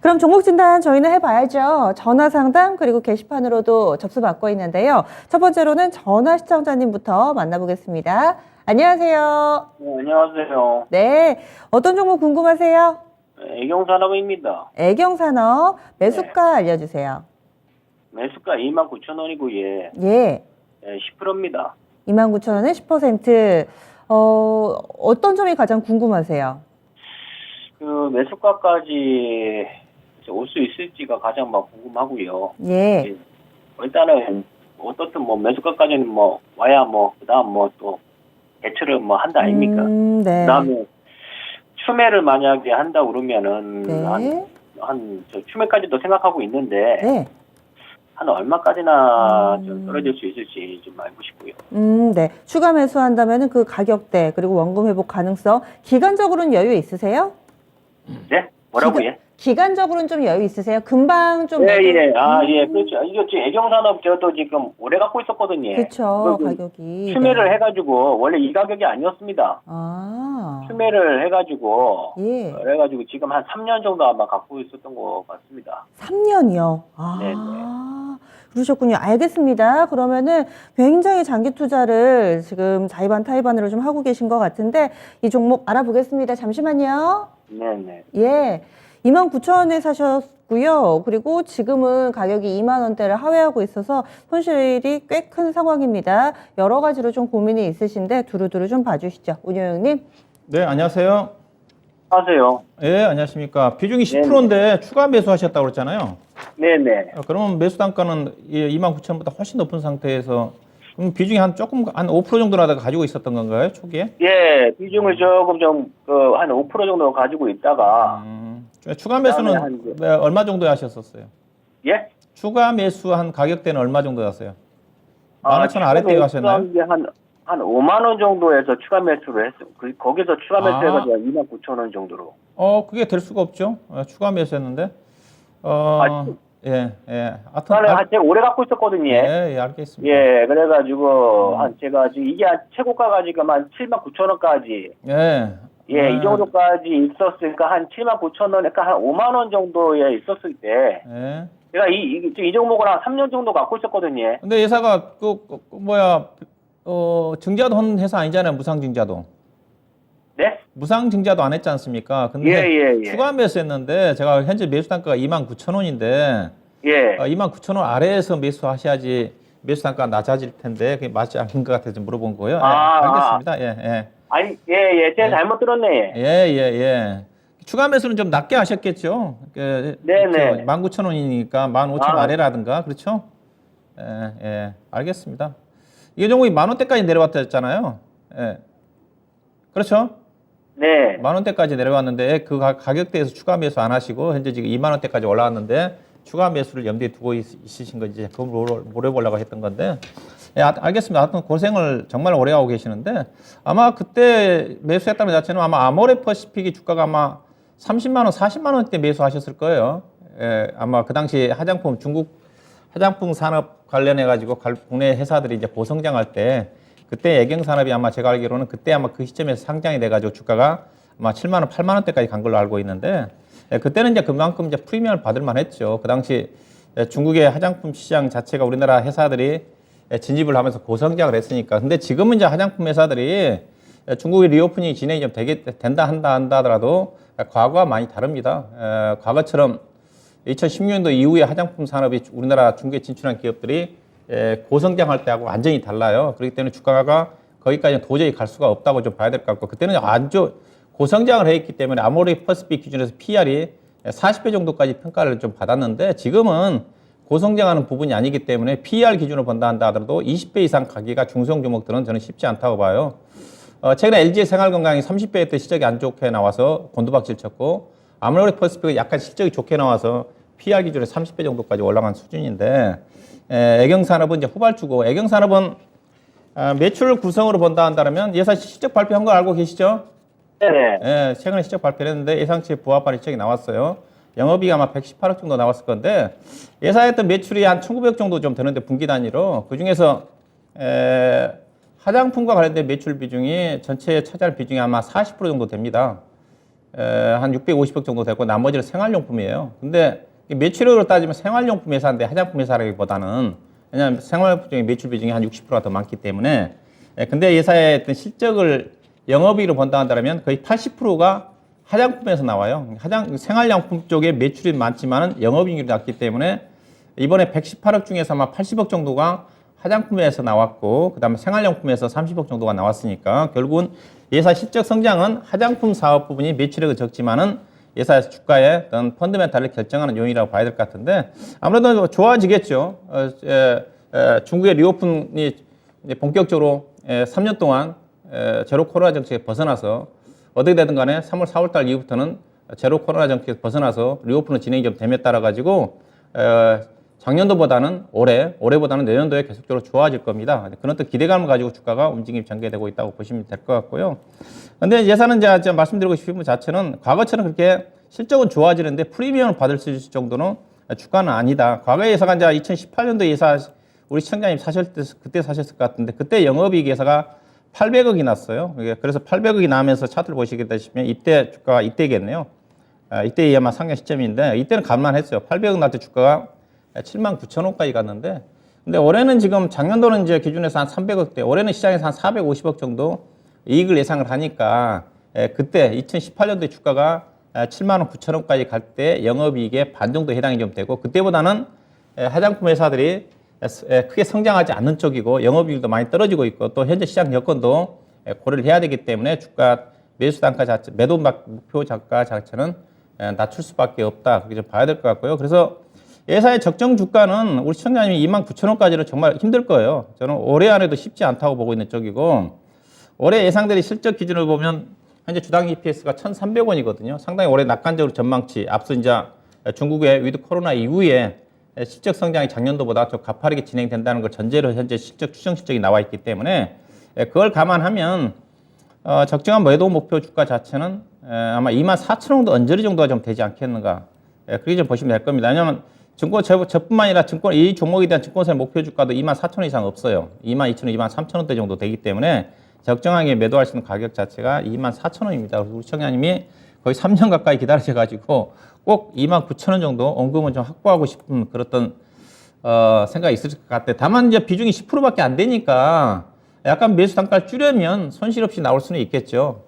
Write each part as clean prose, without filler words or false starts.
그럼 종목 진단 저희는 해봐야죠. 전화 상담 그리고 게시판으로도 접수받고 있는데요. 첫 번째로는 전화 시청자님부터 만나보겠습니다. 안녕하세요. 네, 안녕하세요. 네, 어떤 종목 궁금하세요? 애경산업입니다. 애경산업 매수가 알려주세요. 매수가 29,000원이고, 예, 예, 10%입니다. 29,000원에 10%. 어떤 점이 가장 궁금하세요? 그 매수가까지 올 수 있을지가 가장 궁금하고요. 예, 예, 일단은 어떻든 매수가까지는 와야 그다음 또 대처를 한다 아닙니까? 네. 그다음에 추매를 만약에 한다 그러면은 네. 저 추매까지도 생각하고 있는데 네. 한 얼마까지나 좀 떨어질 수 있을지 좀 알고 싶고요. 네. 추가 매수한다면은 그 가격대 그리고 원금 회복 가능성 기간적으로는 여유 있으세요? 네? 뭐라고요? 기간적으로는 좀 여유 있으세요? 금방 좀 예, 매도- 예. 아, 예, 그렇죠. 이게 지금 애경산업 저도 지금 오래 갖고 있었거든요. 그쵸, 그리고 가격이. 추매를 네. 해가지고, 원래 이 가격이 아니었습니다. 아. 추매를 해가지고, 예. 그래가지고 지금 한 3년 정도 아마 갖고 있었던 것 같습니다. 3년이요. 네네. 그러셨군요. 알겠습니다. 그러면은 굉장히 장기 투자를 지금 자의반 타의반으로 좀 하고 계신 것 같은데 이 종목 알아보겠습니다. 잠시만요. 네네. 예. 29,000원에 사셨고요. 그리고 지금은 가격이 2만 원대를 하회하고 있어서 손실이 꽤 큰 상황입니다. 여러 가지로 좀 고민이 있으신데 두루두루 좀 봐주시죠. 운영님. 네, 안녕하세요. 하세요. 예, 안녕하십니까. 비중이 네네. 10%인데 추가 매수하셨다고 그랬잖아요. 네네. 그러면 매수 단가는 29,000원보다 훨씬 높은 상태에서 그럼 비중이 한 5% 정도나 가지고 있었던 건가요, 초기에? 예, 비중을 조금 한 5% 정도 가지고 있다가, 추가 매수는 그다음에 네, 얼마 정도에 하셨었어요? 예? 추가 매수한 가격대는 얼마 정도 였어요? 15,000원 아래대에 하셨나요? 한 5만 원 정도에서 추가 매수를 했어요. 거기서 추가 매수해가지고 29,000원 정도로. 그게 될 수가 없죠. 추가 매수했는데. 예. 나는 제가 오래 갖고 있었거든요. 예, 알겠습니다. 예, 그래가지고 제가 지금 이게 최고가가 지금 한 79,000원까지. 예. 예, 이 정도까지 있었으니까 한 79,000원, 그러니까 한 5만 원 정도에 있었을 때. 예. 제가 이 종목을 한 3년 정도 갖고 있었거든요. 근데 회사가 증자도 한 회사 아니잖아요. 무상증자도. 네? 무상증자도 안 했지 않습니까? 근데 예. 추가 매수했는데 제가 현재 매수 단가가 29,000원인데 예. 29,000원 아래에서 매수하셔야지 매수 단가가 낮아질 텐데 그게 맞지 않은 것 같아서 물어본 거예요. 알겠습니다. 예. 아니, 예. 제가 잘못 들었네. 예. 추가 매수는 좀 낮게 하셨겠죠? 네네. 19,000원이니까 15,000원 아래라든가 그렇죠? 예. 알겠습니다. 이 종목이 10,000원대까지 내려왔잖아요. 예. 그렇죠? 네. 10,000원대까지 내려왔는데 그 가격대에서 추가 매수 안 하시고 현재 지금 20,000원대까지 올라왔는데 추가 매수를 염두에 두고 있으신 건지 그걸 물어보려고 했던 건데 예, 알겠습니다. 하여튼 고생을 정말 오래 하고 계시는데 아마 그때 매수했다는 자체는 아마 아모레퍼시픽이 주가가 아마 30만 원, 40만 원대 매수하셨을 거예요. 예, 아마 그 당시 중국 화장품 산업 관련해 가지고 국내 회사들이 이제 고성장할 때 그때 애경산업이 아마 제가 알기로는 그때 아마 그 시점에서 상장이 돼가지고 주가가 아마 7만 원, 8만 원대까지 간 걸로 알고 있는데 그때는 이제 그만큼 이제 프리미엄을 받을 만했죠. 그 당시 중국의 화장품 시장 자체가 우리나라 회사들이 진입을 하면서 고성장을 했으니까. 근데 지금은 이제 화장품 회사들이 중국의 리오프닝이 진행이 좀 된다 하더라도 과거와 많이 다릅니다. 과거처럼 2016년도 이후에 화장품 산업이 우리나라 중국에 진출한 기업들이 고성장할 때하고 완전히 달라요. 그렇기 때문에 주가가 거기까지는 도저히 갈 수가 없다고 좀 봐야 될 것 같고 그때는 아주 고성장을 했기 때문에 아모레퍼시픽 기준에서 PR이 40배 정도까지 평가를 좀 받았는데 지금은 고성장하는 부분이 아니기 때문에 PER 기준으로 본다 하더라도 20배 이상 가기가 중소형 종목들은 저는 쉽지 않다고 봐요. 최근에 LG 생활건강이 30배 때 실적이 안 좋게 나와서 곤두박질 쳤고 아모레퍼시픽이 약간 실적이 좋게 나와서 PER 기준에 30배 정도까지 올라간 수준인데 애경산업은 이제 후발주고 애경산업은 매출 구성으로 본다 한다면 예상 실적 발표한 거 알고 계시죠? 네네. 예, 최근에 실적 발표를 했는데 예상치에 부합하는 실적이 나왔어요. 영업이익 아마 118억 정도 나왔을 건데 예상했던 매출이 한 1,900억 정도 좀 되는데 분기 단위로 그중에서 화장품과 관련된 매출 비중이 전체에 차지할 비중이 아마 40% 정도 됩니다. 한 650억 정도 되고 나머지는 생활용품이에요. 근데 매출액으로 따지면 생활용품 회사인데 화장품 회사라기보다는 왜냐하면 생활용품 매출 비중이 한 60%가 더 많기 때문에 근데 회사의 어떤 실적을 영업이익으로 본다 한다면 거의 80%가 화장품에서 나와요. 생활용품 쪽에 매출이 많지만은 영업이익이 낮기 때문에 이번에 118억 중에서 아마 80억 정도가 화장품에서 나왔고 그다음에 생활용품에서 30억 정도가 나왔으니까 결국은 회사 실적 성장은 화장품 사업 부분이 매출액은 적지만은 회사에서 주가의 어떤 펀드멘탈을 결정하는 요인이라고 봐야 될 것 같은데 아무래도 좋아지겠죠. 중국의 리오픈이 본격적으로 3년 동안 제로 코로나 정책에 벗어나서 어떻게 되든 간에 3월, 4월 달 이후부터는 제로 코로나 정책에서 벗어나서 리오픈의 진행이 좀 됨에 따라 가지고 작년도보다는 올해보다는 내년도에 계속적으로 좋아질 겁니다. 그런 또 기대감을 가지고 주가가 움직임이 전개되고 있다고 보시면 될 것 같고요. 근데 예산은 제가 말씀드리고 싶은 것 자체는 과거처럼 그렇게 실적은 좋아지는데 프리미엄을 받을 수 있을 정도는 주가는 아니다. 과거의 예사가 이제 2018년도 예사 우리 시청자님 사실 때 그때 사셨을 것 같은데 그때 영업이익 예사가 800억이 났어요. 그래서 800억이 나면서 차트를 보시게 되시면 이때 주가가 이때겠네요. 이때 아마 상향 시점인데 이때는 감만했어요. 800억 날 때 주가가 79,000원까지 갔는데 근데 올해는 지금 작년도는 이제 기준에서 한 300억대 올해는 시장에서 한 450억 정도 이익을 예상을 하니까 그때 2018년도에 주가가 7만 원 9천원까지 갈 때 영업이익의 반 정도 해당이 좀 되고 그때보다는 화장품 회사들이 크게 성장하지 않는 쪽이고 영업이익도 많이 떨어지고 있고 또 현재 시장 여건도 고려를 해야 되기 때문에 주가 매수 단가 자체 매도 목표 단가 자체는 낮출 수밖에 없다 그렇게 좀 봐야 될 것 같고요. 그래서 회사의 적정 주가는 우리 시청자님이 29,000원까지는 정말 힘들 거예요. 저는 올해 안에도 쉽지 않다고 보고 있는 쪽이고 올해 예상들이 실적 기준을 보면 현재 주당 EPS가 1,300원이거든요. 상당히 올해 낙관적으로 전망치 앞서 이제 중국의 위드 코로나 이후에 실적 성장이 작년도보다 더 가파르게 진행된다는 걸 전제로 현재 추정 실적이 나와 있기 때문에 그걸 감안하면 적정한 매도 목표 주가 자체는 아마 24,000원 정도 언저리 정도가 좀 되지 않겠는가 그렇게 좀 보시면 될 겁니다. 왜냐하면 증권 저뿐만 아니라 증권 이 종목에 대한 증권사의 목표 주가도 24,000원 이상 없어요. 22,000원, 23,000원대 정도 되기 때문에 적정하게 매도할 수 있는 가격 자체가 24,000원입니다. 그래서 우리 청자님이 거의 3년 가까이 기다리셔가지고 꼭 29,000원 정도 원금은 좀 확보하고 싶은 그런 생각이 있을 것 같아요. 다만 이제 비중이 10%밖에 안 되니까 약간 매수 단가를 줄이면 손실 없이 나올 수는 있겠죠.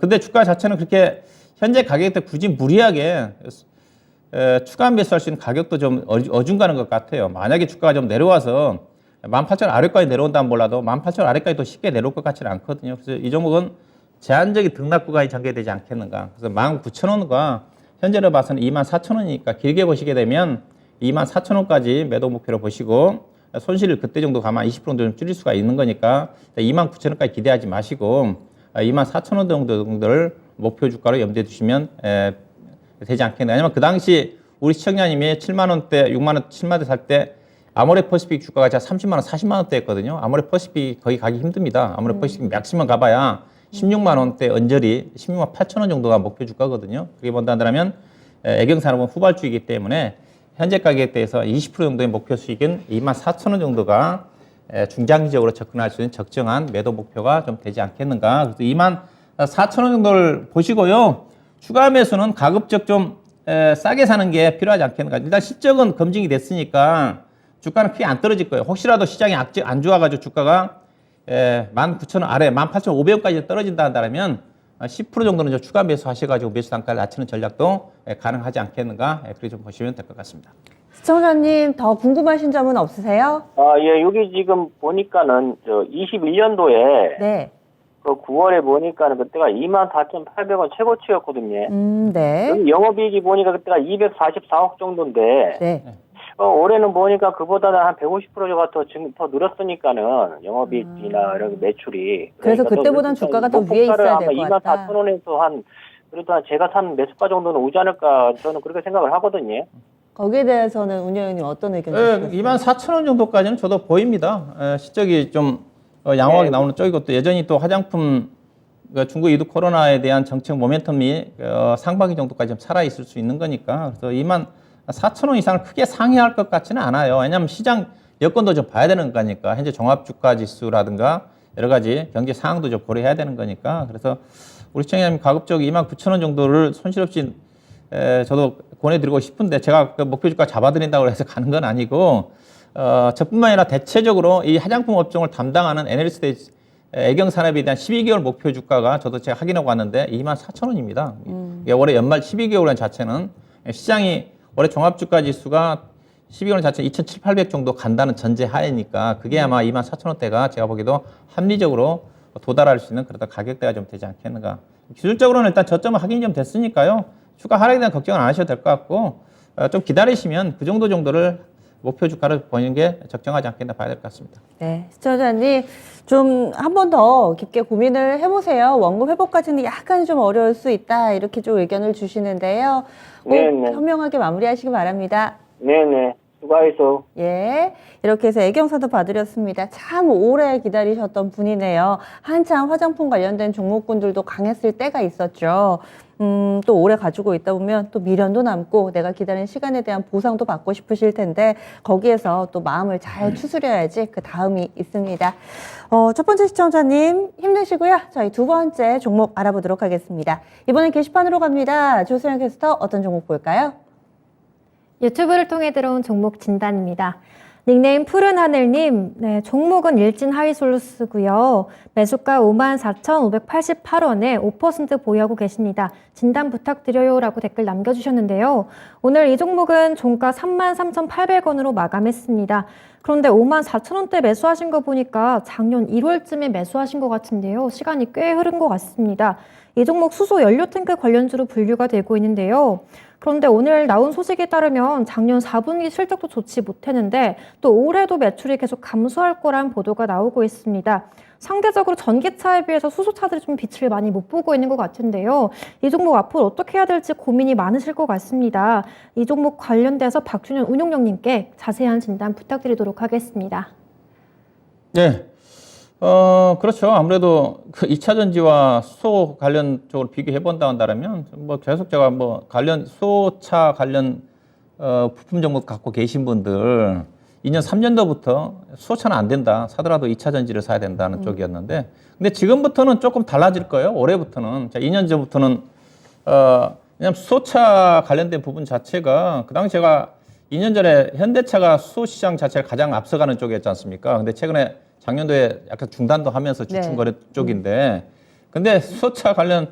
근데 주가 자체는 그렇게 현재 가격대 굳이 무리하게 추가 매수할 수 있는 가격도 좀 어중간한 것 같아요. 만약에 주가가 좀 내려와서 18,000원 아래까지 내려온다면 몰라도 18,000원 아래까지 또 쉽게 내려올 것 같지는 않거든요. 그래서 이 종목은 제한적인 등락 구간이 전개되지 않겠는가. 그래서 19,000원과 현재로 봐서는 24,000원이니까 길게 보시게 되면 24,000원까지 매도 목표로 보시고 손실을 그때 정도 가만 20% 정도 좀 줄일 수가 있는 거니까 29,000원까지 기대하지 마시고 24,000원 정도를 목표 주가로 염두에 두시면 되지 않겠나. 왜냐면 그 당시 우리 시청자님이 7만원대, 6만원, 7만원대 살 때 아모레퍼시픽 주가가 제가 30만원, 40만원대였거든요. 아모레퍼시픽 거기 가기 힘듭니다. 아모레퍼시픽 맥시멈 가봐야 16만원대 언저리 16만 8천원 정도가 목표 주가거든요. 그게 본다면 애경산업은 후발주이기 때문에 현재 가격대에서 20% 정도의 목표 수익은 24,000원 정도가 중장기적으로 접근할 수 있는 적정한 매도 목표가 좀 되지 않겠는가. 그래서 24,000원 정도를 보시고요. 추가 매수는 가급적 좀 싸게 사는 게 필요하지 않겠는가. 일단 실적은 검증이 됐으니까 주가는 크게 안 떨어질 거예요. 혹시라도 시장이 안 좋아가지고 주가가 19,000원 아래 18,500원까지 떨어진다 한다면 10% 정도는 좀 추가 매수 하셔가지고 매수 단가를 낮추는 전략도 가능하지 않겠는가. 그렇게 좀 보시면 될 것 같습니다. 시청자님 더 궁금하신 점은 없으세요? 예, 여기 지금 보니까는 21년도에 네. 그 9월에 보니까는 그때가 24,800원 최고치였거든요. 네. 여기 영업이익이 보니까 그때가 244억 정도인데 네. 올해는 보니까 그보다는 한 150% 정도 더 늘었으니까는 영업이익이나 이런 매출이. 그래서 그러니까 그때보단 주가가 더 위에 있어야 될 것 같다. 24,000원에서 그래도 제가 산 매수가 정도는 오지 않을까 저는 그렇게 생각을 하거든요. 거기에 대해서는 운 의원님 어떤 의견 주시겠어요? 24,000원 정도까지는 저도 보입니다. 실적이 좀 양호하게 나오는 쪽이고 또 여전히 또 화장품 중국 위드 코로나에 대한 정책 모멘텀이 상반기 정도까지 좀 살아있을 수 있는 거니까 그래서 24,000원 이상을 크게 상회할 것 같지는 않아요. 왜냐하면 시장 여건도 좀 봐야 되는 거니까 현재 종합주가지수라든가 여러 가지 경제 상황도 좀 고려해야 되는 거니까 그래서 우리 시청자님 가급적 29,000원 정도를 손실 없이 저도 권해드리고 싶은데 제가 그 목표 주가 잡아드린다고 해서 가는 건 아니고 저뿐만 아니라 대체적으로 이 화장품 업종을 담당하는 애널리스트 애경 산업에 대한 12개월 목표 주가가 저도 제가 확인하고 왔는데 24,000원입니다. 올해 연말 12개월간 자체는 시장이 올해 종합주가 지수가 12개월 자체 2,700 정도 간다는 전제 하에니까 그게 아마 24,000원대가 제가 보기에도 합리적으로 도달할 수 있는 그러다 가격대가 좀 되지 않겠는가. 기술적으로는 일단 저점은 확인이 좀 됐으니까요. 주가 하락에 대한 걱정은 안 하셔도 될 것 같고 좀 기다리시면 그 정도를 목표 주가를 보는 게 적정하지 않겠나 봐야 될 것 같습니다. 네, 시청자님 좀 한 번 더 깊게 고민을 해보세요. 원금 회복까지는 약간 좀 어려울 수 있다 이렇게 좀 의견을 주시는데요. 꼭 네네. 현명하게 마무리하시기 바랍니다. 네네. 수고하셨어. 예, 이렇게 해서 애경사도 봐드렸습니다. 참 오래 기다리셨던 분이네요. 한참 화장품 관련된 종목군들도 강했을 때가 있었죠. 또 오래 가지고 있다 보면 또 미련도 남고 내가 기다린 시간에 대한 보상도 받고 싶으실 텐데 거기에서 또 마음을 잘 추스려야지 그 다음이 있습니다. 첫 번째 시청자님 힘내시고요. 저희 두 번째 종목 알아보도록 하겠습니다. 이번엔 게시판으로 갑니다. 조수영 캐스터 어떤 종목 볼까요? 유튜브를 통해 들어온 종목 진단입니다. 닉네임 푸른 하늘님, 네, 종목은 일진 하이솔루스고요. 매수가 54,588원에 5% 보유하고 계십니다. 진단 부탁드려요 라고 댓글 남겨주셨는데요. 오늘 이 종목은 종가 33,800원으로 마감했습니다. 그런데 54,000원대 매수하신 거 보니까 작년 1월쯤에 매수하신 것 같은데요. 시간이 꽤 흐른 것 같습니다. 이 종목 수소 연료 탱크 관련주로 분류가 되고 있는데요. 그런데 오늘 나온 소식에 따르면 작년 4분기 실적도 좋지 못했는데 또 올해도 매출이 계속 감소할 거란 보도가 나오고 있습니다. 상대적으로 전기차에 비해서 수소차들이 좀 빛을 많이 못 보고 있는 것 같은데요. 이 종목 앞으로 어떻게 해야 될지 고민이 많으실 것 같습니다. 이 종목 관련돼서 박준현 운용령님께 자세한 진단 부탁드리도록 하겠습니다. 네. 그렇죠. 아무래도 그 2차 전지와 수소 관련 쪽으로 비교해 본다 한다면 뭐 계속 제가 뭐 관련 수소차 관련 부품 종목 갖고 계신 분들 2년 3년도부터 수소차는 안 된다. 사더라도 2차 전지를 사야 된다는 쪽이었는데 근데 지금부터는 조금 달라질 거예요. 올해부터는. 자, 2년 전부터는 왜냐면 수소차 관련된 부분 자체가 그 당시 제가 2년 전에 현대차가 수소 시장 자체를 가장 앞서가는 쪽이었지 않습니까? 근데 최근에 작년도에 약간 중단도 하면서 주춤거래 쪽인데, 근데 수소차 관련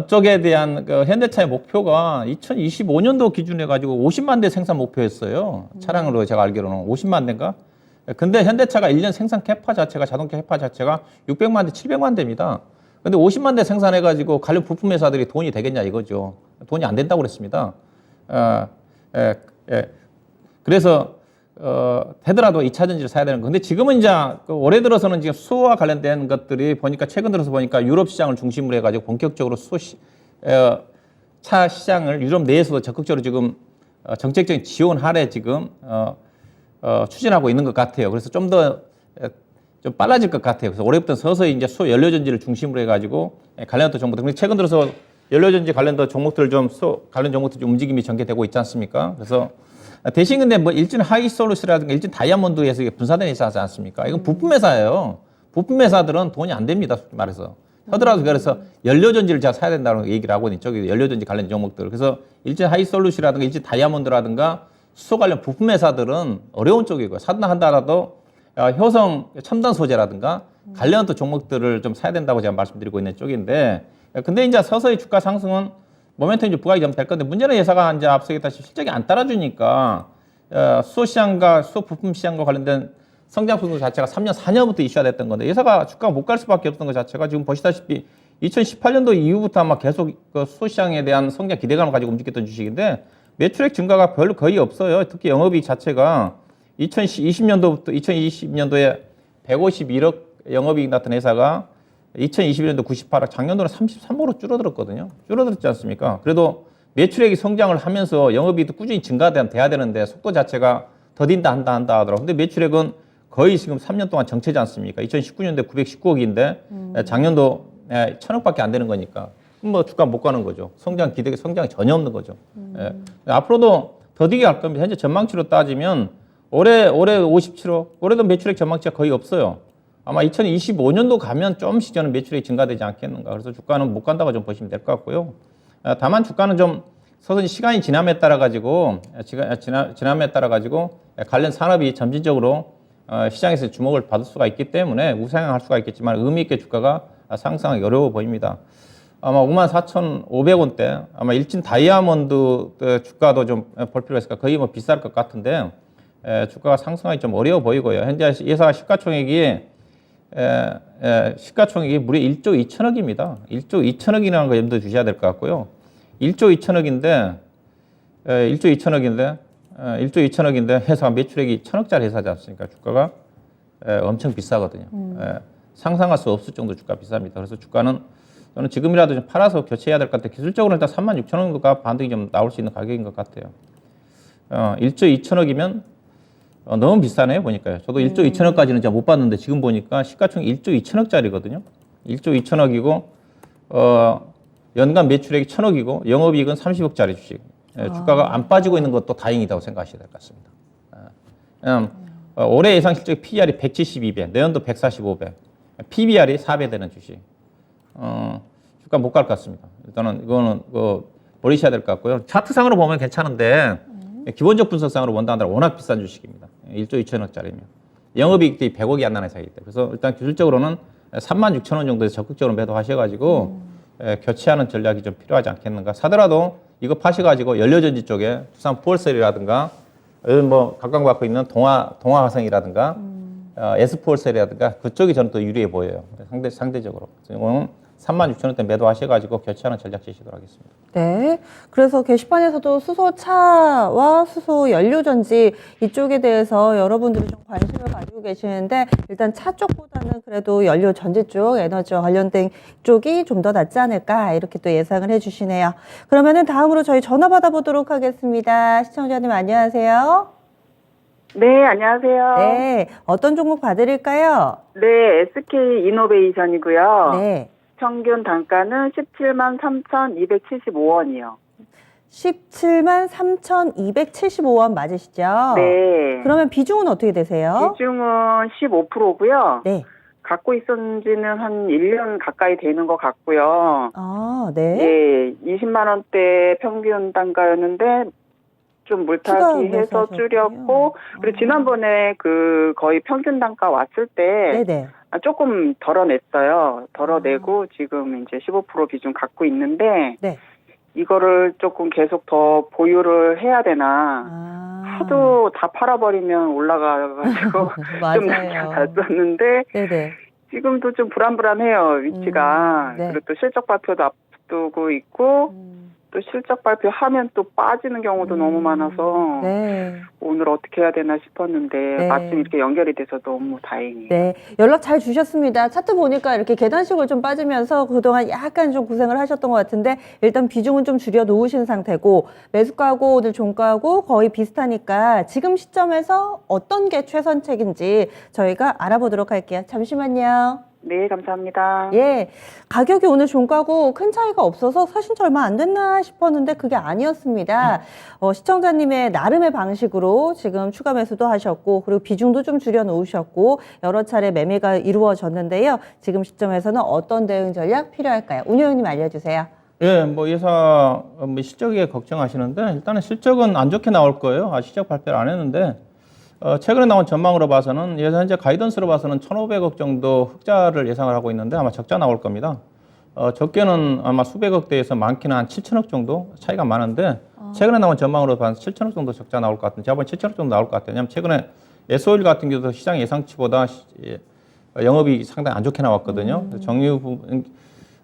쪽에 대한 그 현대차의 목표가 2025년도 기준해 가지고 50만 대 생산 목표였어요. 차량으로 제가 알기로는 50만 대인가? 근데 현대차가 1년 생산 캐파 자체가 자동차 캐파 자체가 600만 대, 700만 대입니다. 근데 50만 대 생산해 가지고 관련 부품 회사들이 돈이 되겠냐 이거죠. 돈이 안 된다고 그랬습니다. 그래서 되더라도 2차 전지를 사야 되는 거. 근데 지금은 이제 올해 들어서는 지금 수소와 관련된 것들이 보니까 최근 들어서 보니까 유럽 시장을 중심으로 해가지고 본격적으로 차 시장을 유럽 내에서도 적극적으로 지금 정책적인 지원 하에 지금 추진하고 있는 것 같아요. 그래서 좀 더 좀 빨라질 것 같아요. 그래서 올해부터 서서히 이제 수소 연료 전지를 중심으로 해가지고 관련된 종목들. 근데 최근 들어서 연료 전지 관련된 종목들 좀 관련 종목들 좀 움직임이 전개되고 있지 않습니까? 그래서 대신 근데 뭐 일진 하이솔루스라든가 일진 다이아몬드에서 이게 분사된 회사지 않습니까? 이건 부품 회사예요. 부품 회사들은 돈이 안 됩니다. 솔직히 말해서. 하더라도 그래서 연료전지를 제가 사야 된다는 얘기를 하고 있는 쪽이 연료전지 관련 종목들. 그래서 일진 하이솔루스라든가 일진 다이아몬드라든가 수소 관련 부품 회사들은 어려운 쪽이고요. 사다 한다라도 효성 첨단 소재라든가 관련 또 종목들을 좀 사야 된다고 제가 말씀드리고 있는 쪽인데, 근데 이제 서서히 주가 상승은 모멘텀이 좀 부각이 좀 될 건데 문제는 회사가 이제 앞서 얘기했다시피 실적이 안 따라주니까 수소 시장과 수소 부품 시장과 관련된 성장 속도 자체가 3년, 4년부터 이슈가 됐던 건데 회사가 주가가 못 갈 수밖에 없던 것 자체가 지금 보시다시피 2018년도 이후부터 아마 계속 그 수소 시장에 대한 성장 기대감을 가지고 움직였던 주식인데 매출액 증가가 별로 거의 없어요. 특히 영업이익 자체가 2020년도부터 2020년도에 151억 영업이익 나타난 회사가 2021년도 98억, 작년도는 33%로 줄어들었거든요. 줄어들었지 않습니까? 그래도 매출액이 성장을 하면서 영업이익도 꾸준히 증가돼야 되는데 속도 자체가 더딘다 한다 하더라고요. 근데 매출액은 거의 지금 3년 동안 정체지 않습니까? 2019년도에 919억인데 작년도 1,000억밖에 안 되는 거니까 뭐 주가 못 가는 거죠. 성장이 전혀 없는 거죠. 앞으로도 더디게 갈 겁니다. 현재 전망치로 따지면 올해 57억, 올해도 매출액 전망치가 거의 없어요. 아마 2025년도 가면 좀씩 저는 매출이 증가되지 않겠는가. 그래서 주가는 못 간다고 좀 보시면 될 것 같고요. 다만 주가는 좀 서서히 시간이 지남에 따라 가지고 관련 산업이 점진적으로 시장에서 주목을 받을 수가 있기 때문에 우상향할 수가 있겠지만 의미 있게 주가가 상승하기 어려워 보입니다. 아마 54,500원대, 아마 일진 다이아몬드 주가도 좀 볼 필요가 있을까. 거의 뭐 비쌀 것 같은데 주가가 상승하기 좀 어려워 보이고요. 현재 예상 시가총액이 무려 1조 2천억입니다. 1조 2천억이라는 거 염두에 두셔야 될 것 같고요. 1조 2천억인데 회사가 매출액이 1,000억짜리 회사지 않습니까? 주가가 엄청 비싸거든요. 상상할 수 없을 정도 주가 비쌉니다. 그래서 주가는 저는 지금이라도 좀 팔아서 교체해야 될 것 같아요. 기술적으로 일단 36,000원 정도가 반등이 좀 나올 수 있는 가격인 것 같아요. 1조 2천억이면 너무 비싸네요, 보니까요. 저도 1조 2천억까지는 잘 못 봤는데 지금 보니까 시가총액 1조 2천억짜리거든요. 1조 2천억이고 연간 매출액이 1,000억이고 영업이익은 30억짜리 주식. 주가가 안 빠지고 있는 것도 다행이라고 생각하셔야 될 것 같습니다. 올해 예상 실적 PER이 172배, 내년도 145배, PBR이 4배 되는 주식. 주가 못 갈 것 같습니다. 일단은 이거는 버리셔야 될 것 같고요. 차트상으로 보면 괜찮은데 기본적 분석상으로 본다면 워낙 비싼 주식입니다. 1조 2천억짜리면 영업이익이 100억이 안 나는 회사이기 때문에 그래서 일단 기술적으로는 36,000원 정도에서 적극적으로 매도하셔가지고 교체하는 전략이 좀 필요하지 않겠는가. 사더라도 이거 파셔가지고 연료전지 쪽에 두산 푸얼셀이라든가 뭐 각광받고 있는 동아화성이라든가 S푸얼셀이라든가 그쪽이 저는 더 유리해 보여요. 상대적으로. 이거는 36,000원대 매도하셔가지고 교체하는 전략 제시도록 하겠습니다. 네. 그래서 게시판에서도 수소차와 수소 연료전지 이쪽에 대해서 여러분들이 좀 관심을 가지고 계시는데 일단 차 쪽보다는 그래도 연료전지 쪽, 에너지와 관련된 쪽이 좀 더 낫지 않을까 이렇게 또 예상을 해주시네요. 그러면은 다음으로 저희 전화 받아보도록 하겠습니다. 시청자님 안녕하세요. 네, 안녕하세요. 네. 어떤 종목 봐드릴까요? 네, SK 이노베이션이고요. 네. 평균 단가는 17만 3,275원이요. 17만 3,275원 맞으시죠? 네. 그러면 비중은 어떻게 되세요? 비중은 15%고요. 네. 갖고 있은 지는 한 1년 가까이 되는 것 같고요. 아, 네. 예, 20만 원대 평균 단가였는데 좀 물타기 해서 매수하셨군요. 줄였고, 그리고 지난번에 거의 평균 단가 왔을 때 네네. 조금 덜어냈어요. 덜어내고 지금 이제 15% 비중 갖고 있는데 네. 이거를 조금 계속 더 보유를 해야 되나. 하도 다 팔아버리면 올라가가지고 좀 맞아요. 잘 썼는데 네네. 지금도 좀 불안불안해요, 위치가. 네. 그리고 또 실적 발표도 앞두고 있고 또 실적 발표하면 또 빠지는 경우도 너무 많아서 네. 오늘 어떻게 해야 되나 싶었는데 네. 마침 이렇게 연결이 돼서 너무 다행이에요. 네. 연락 잘 주셨습니다. 차트 보니까 이렇게 계단식으로 좀 빠지면서 그동안 약간 좀 고생을 하셨던 것 같은데 일단 비중은 좀 줄여 놓으신 상태고 매수가하고 오늘 종가하고 거의 비슷하니까 지금 시점에서 어떤 게 최선책인지 저희가 알아보도록 할게요. 잠시만요. 네, 감사합니다. 예, 가격이 오늘 종가고 큰 차이가 없어서 사신 지 얼마 안 됐나 싶었는데 그게 아니었습니다. 시청자님의 나름의 방식으로 지금 추가 매수도 하셨고 그리고 비중도 좀 줄여 놓으셨고 여러 차례 매매가 이루어졌는데요. 지금 시점에서는 어떤 대응 전략 필요할까요? 운영님 알려주세요. 예, 뭐 예사 실적에 걱정하시는데 일단은 실적은 안 좋게 나올 거예요. 실적 발표를 안 했는데 최근에 나온 전망으로 봐서는 현재 가이던스로 봐서는 1,500억 정도 흑자를 예상을 하고 있는데 아마 적자 나올 겁니다. 적게는 아마 수백억 대에서 많게는 한 7천억 정도 차이가 많은데 최근에 나온 전망으로 봐서 7천억 정도 적자 나올 것 같은데 제가 보기엔 7천억 정도 나올 것 같아요. 왜냐하면 최근에 S-오일 같은 경우도 시장 예상치보다 영업이 상당히 안 좋게 나왔거든요. 정유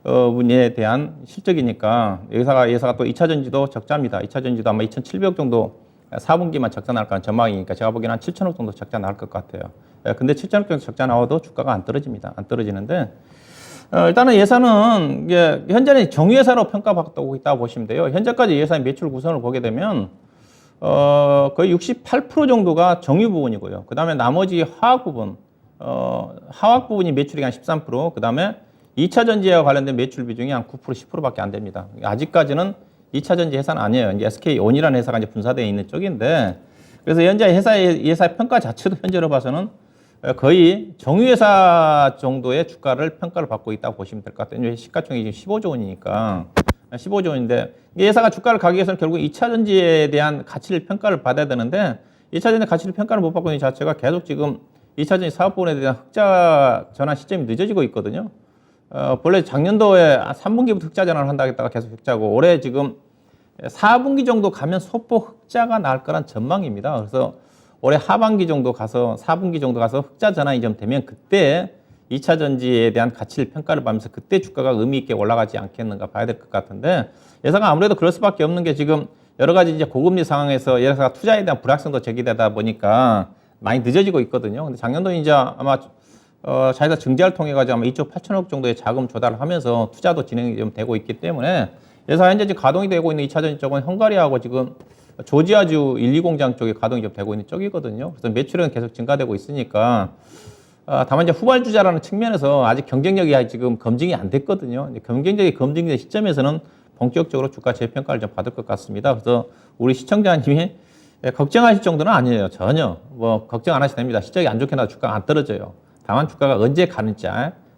부분에 대한 실적이니까 예사가 또 2차 전지도 적자입니다. 2차 전지도 아마 2,700억 정도 4분기만 적자 나올 거란 전망이니까 제가 보기에는 한 7천억 정도 적자 나올 것 같아요. 근데 7천억 정도 적자 나와도 주가가 안 떨어집니다. 안 떨어지는데 일단은 예산은 현재는 정유예산으로 평가받고 있다고 보시면 돼요. 현재까지 예산 매출 구성을 보게 되면 거의 68% 정도가 정유 부분이고요. 그 다음에 나머지 화학 부분, 화학 부분이 매출이 한 13%, 그 다음에 2차 전지와 관련된 매출 비중이 한 9%, 10%밖에 안 됩니다. 아직까지는 2차 전지 회사는 아니에요. 이제 SK온이라는 회사가 이제 분사되어 있는 쪽인데, 그래서 현재 회사의 예사 평가 자체도 현재로 봐서는 거의 정유회사 정도의 주가를 평가를 받고 있다고 보시면 될 것 같아요. 시가총액이 지금 15조 원이니까 15조 원인데 이 회사가 주가를 가기 위해서는 결국 2차 전지에 대한 가치를 평가를 받아야 되는데 2차 전지 가치를 평가를 못 받고 있는 자체가 계속 지금 2차 전지 사업부분에 대한 흑자 전환 시점이 늦어지고 있거든요. 원래 작년도에 3분기부터 흑자 전환을 한다 했다가 계속 흑자고 올해 지금 4분기 정도 가면 소폭 흑자가 날 거란 전망입니다. 그래서 올해 하반기 정도 가서 4분기 정도 가서 흑자 전환이 좀 되면 그때 2차 전지에 대한 가치를 평가를 받으면서 그때 주가가 의미 있게 올라가지 않겠는가 봐야 될 것 같은데 예상은 아무래도 그럴 수밖에 없는 게 지금 여러 가지 이제 고금리 상황에서 예상가 투자에 대한 불확성도 제기되다 보니까 많이 늦어지고 있거든요. 근데 작년도 이제 아마 자회사 증자를 통해 가지고 아마 2조 8천억 정도의 자금 조달을 하면서 투자도 진행이 좀 되고 있기 때문에 그래서 현재 지금 가동이 되고 있는 2차 전지 쪽은 헝가리하고 지금 조지아주 1, 2공장 쪽에 가동이 좀 되고 있는 쪽이거든요. 그래서 매출은 계속 증가되고 있으니까 다만 이제 후발주자라는 측면에서 아직 경쟁력이 지금 검증이 안 됐거든요. 경쟁력이 검증된 시점에서는 본격적으로 주가 재평가를 좀 받을 것 같습니다. 그래서 우리 시청자님이 걱정하실 정도는 아니에요. 전혀 뭐 걱정 안 하셔도 됩니다. 실적이 안 좋게 나도 주가가 안 떨어져요. 다만 주가가 언제 가는지